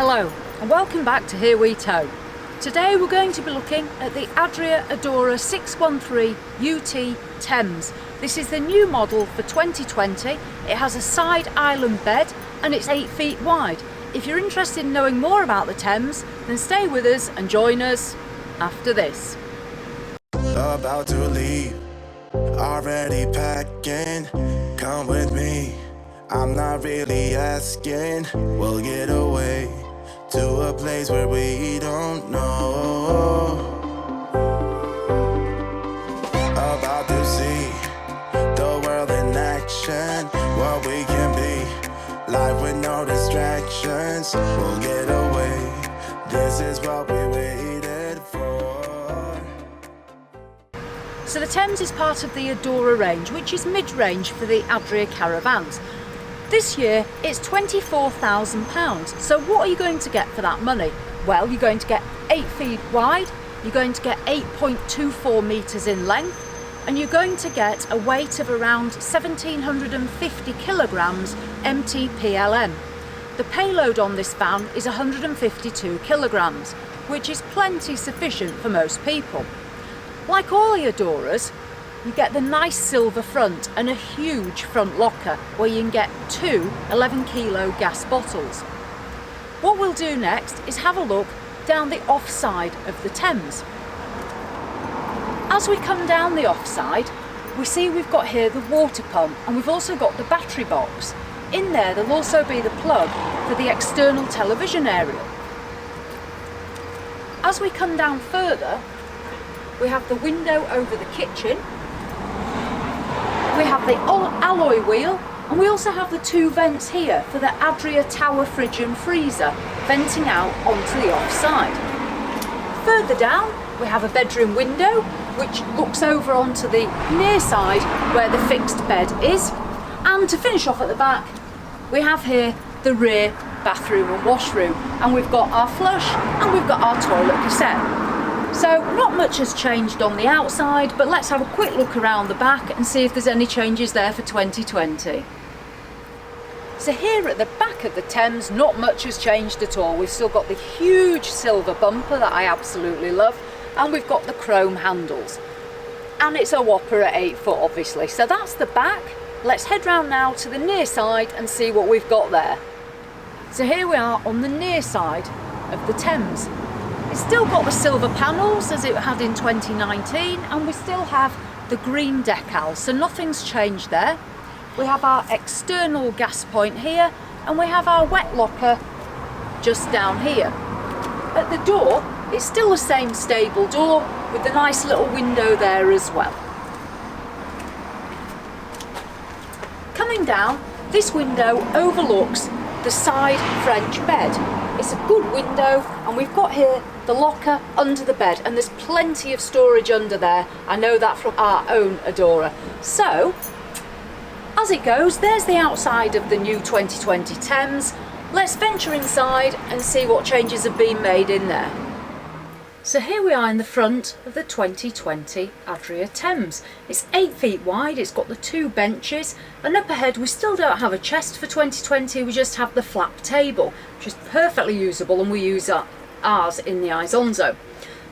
Hello and welcome back to Here We Tow. Today we're going to be looking at the Adria Adora 613 UT Thames. This is the new model for 2020. It has a side island bed and it's 8 feet wide. If you're interested in knowing more about the Thames, then stay with us and join us after this. About to leave, already packing, come with me. I'm not really asking, we'll get away to a place where we don't know. About to see the world in action, what we can be, life with no distractions. We'll get away, this is what we waited for. So the Thames is part of the Adora range, which is mid-range for the Adria Caravans. This year it's £24,000. So what are you going to get for that money? Well, you're going to get 8 feet wide, you're going to get 8.24 metres in length, and you're going to get a weight of around 1,750 kilograms MTPLM. The payload on this van is 152 kilograms, which is plenty sufficient for most people. Like all the Adoras, you get the nice silver front and a huge front locker where you can get two 11 kilo gas bottles. What we'll do next is have a look down the offside of the Thames. As we come down the offside, we see we've got here the water pump and we've also got the battery box. In there there'll also be the plug for the external television area. As we come down further, we have the window over the kitchen. We have the alloy wheel, and we also have the two vents here for the Adria Tower fridge and freezer venting out onto the offside. Further down we have a bedroom window which looks over onto the near side where the fixed bed is, and to finish off at the back we have here the rear bathroom and washroom, and we've got our flush and we've got our toilet cassette. So not much has changed on the outside, but let's have a quick look around the back and see if there's any changes there for 2020. So here at the back of the Thames, not much has changed at all. We've still got the huge silver bumper that I absolutely love, and we've got the chrome handles. And it's a whopper at 8 foot obviously. So that's the back. Let's head round now to the near side and see what we've got there. So here we are on the near side of the Thames. It's still got the silver panels as it had in 2019, and we still have the green decals, so nothing's changed there. We have our external gas point here, and we have our wet locker just down here. At the door, it's still the same stable door with the nice little window there as well. Coming down, this window overlooks the side French bed. It's a good window, and we've got here the locker under the bed, and there's plenty of storage under there. I know that from our own Adora. So as it goes, there's the outside of the new 2020 Thames. Let's venture inside and see what changes have been made in there. So here we are in the front of the 2020 Adria Thames. It's 8 feet wide, it's got the two benches, and up ahead we still don't have a chest for 2020, we just have the flap table, which is perfectly usable, and we use ours in the Isonzo.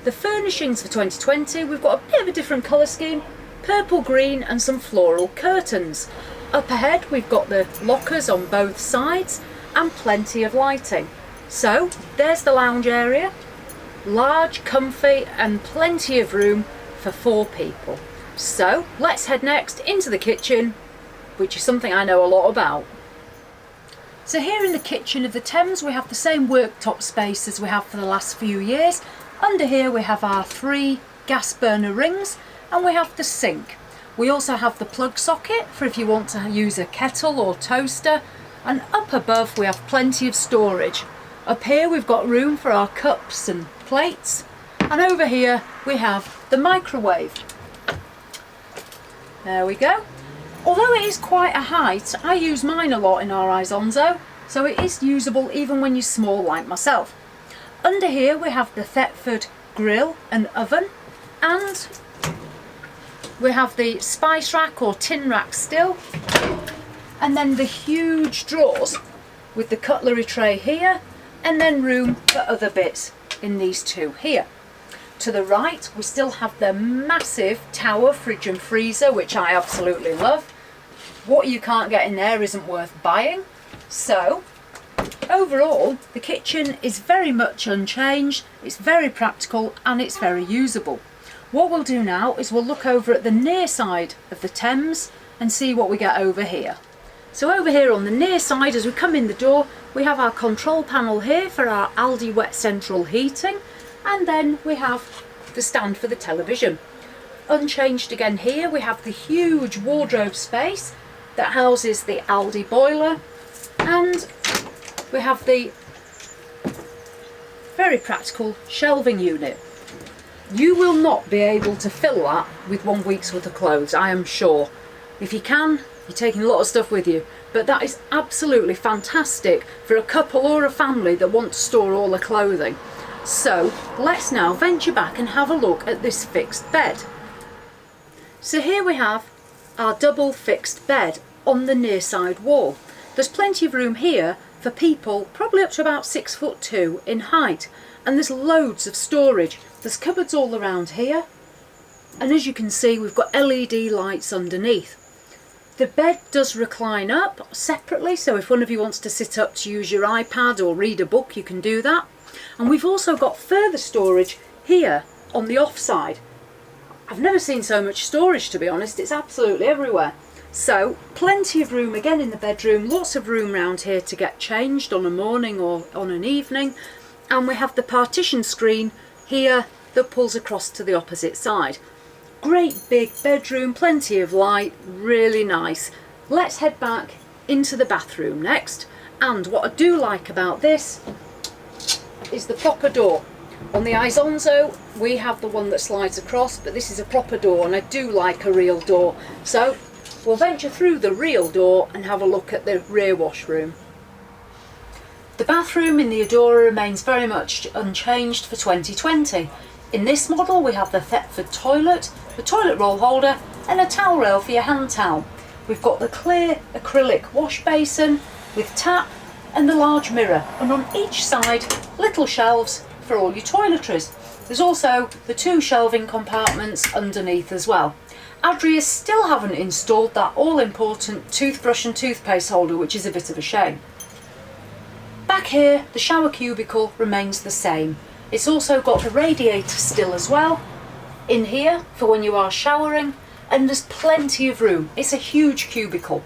The furnishings for 2020, we've got a bit of a different colour scheme, purple, green and some floral curtains. Up ahead we've got the lockers on both sides and plenty of lighting. So there's the lounge area. Large, comfy and plenty of room for 4 people. So let's head next into the kitchen, which is something I know a lot about. So here in the kitchen of the Thames we have the same worktop space as we have for the last few years. Under here we have our 3 gas burner rings, and we have the sink. We also have the plug socket for if you want to use a kettle or toaster, and up above we have plenty of storage. Up here we've got room for our cups and plates, and over here we have the microwave. There we go. Although it is quite a height, I use mine a lot in our Isonzo, so it is usable even when you're small like myself. Under here we have the Thetford grill and oven, and we have the spice rack or tin rack still, and then the huge drawers with the cutlery tray here, and then room for other bits in these two here. To the right, we still have the massive tower fridge and freezer, which I absolutely love. What you can't get in there isn't worth buying. So overall, the kitchen is very much unchanged, it's very practical and it's very usable. What we'll do now is we'll look over at the near side of the Thames and see what we get over here. So over here on the near side, as we come in the door, we have our control panel here for our Aldi wet central heating, and then we have the stand for the television. Unchanged again here, we have the huge wardrobe space that houses the Aldi boiler, and we have the very practical shelving unit. You will not be able to fill that with 1 week's worth of clothes, I am sure. If you can, you're taking a lot of stuff with you, but that is absolutely fantastic for a couple or a family that want to store all their clothing. So let's now venture back and have a look at this fixed bed. So here we have our double fixed bed on the near side wall. There's plenty of room here for people probably up to about 6'2" in height, and there's loads of storage. There's cupboards all around here, and as you can see, we've got LED lights underneath. The bed does recline up separately, so if one of you wants to sit up to use your iPad or read a book, you can do that. And we've also got further storage here on the off side. I've never seen so much storage, to be honest. It's absolutely everywhere. So plenty of room again in the bedroom, lots of room round here to get changed on a morning or on an evening. And we have the partition screen here that pulls across to the opposite side. Great big bedroom, plenty of light, really nice. Let's head back into the bathroom next. And what I do like about this is the proper door. On the Isonzo we have the one that slides across, but this is a proper door, and I do like a real door. So we'll venture through the real door and have a look at the rear washroom. The bathroom in the Adora remains very much unchanged for 2020. In this model we have the Thetford toilet, the toilet roll holder and a towel rail for your hand towel. We've got the clear acrylic wash basin with tap and the large mirror, and on each side little shelves for all your toiletries. There's also the 2 shelving compartments underneath as well. Adria still haven't installed that all important toothbrush and toothpaste holder, which is a bit of a shame. Back here the shower cubicle remains the same. It's also got the radiator still as well in here for when you are showering, and there's plenty of room. It's a huge cubicle.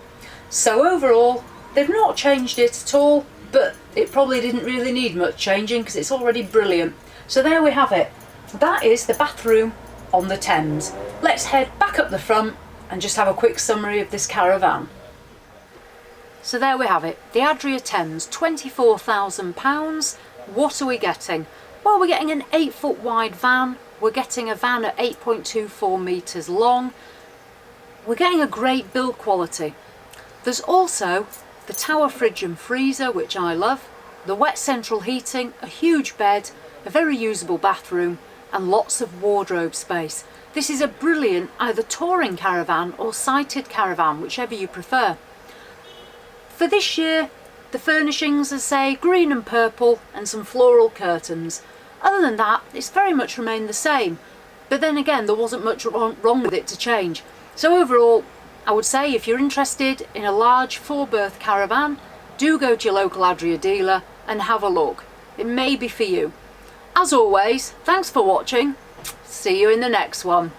So overall they've not changed it at all, but it probably didn't really need much changing because it's already brilliant. So there we have it. That is the bathroom on the Thames. Let's head back up the front and just have a quick summary of this caravan. So there we have it, the Adria Thames, £24,000. What are we getting? Well, we're getting an 8-foot wide van, we're getting a van at 8.24 metres long, we're getting a great build quality. There's also the tower fridge and freezer, which I love, the wet central heating, a huge bed, a very usable bathroom and lots of wardrobe space. This is a brilliant either touring caravan or sighted caravan, whichever you prefer. For this year, the furnishings are, say, green and purple and some floral curtains. Other than that, it's very much remained the same. But then again, there wasn't much wrong with it to change. So overall, I would say if you're interested in a large 4-berth caravan, do go to your local Adria dealer and have a look. It may be for you. As always, thanks for watching. See you in the next one.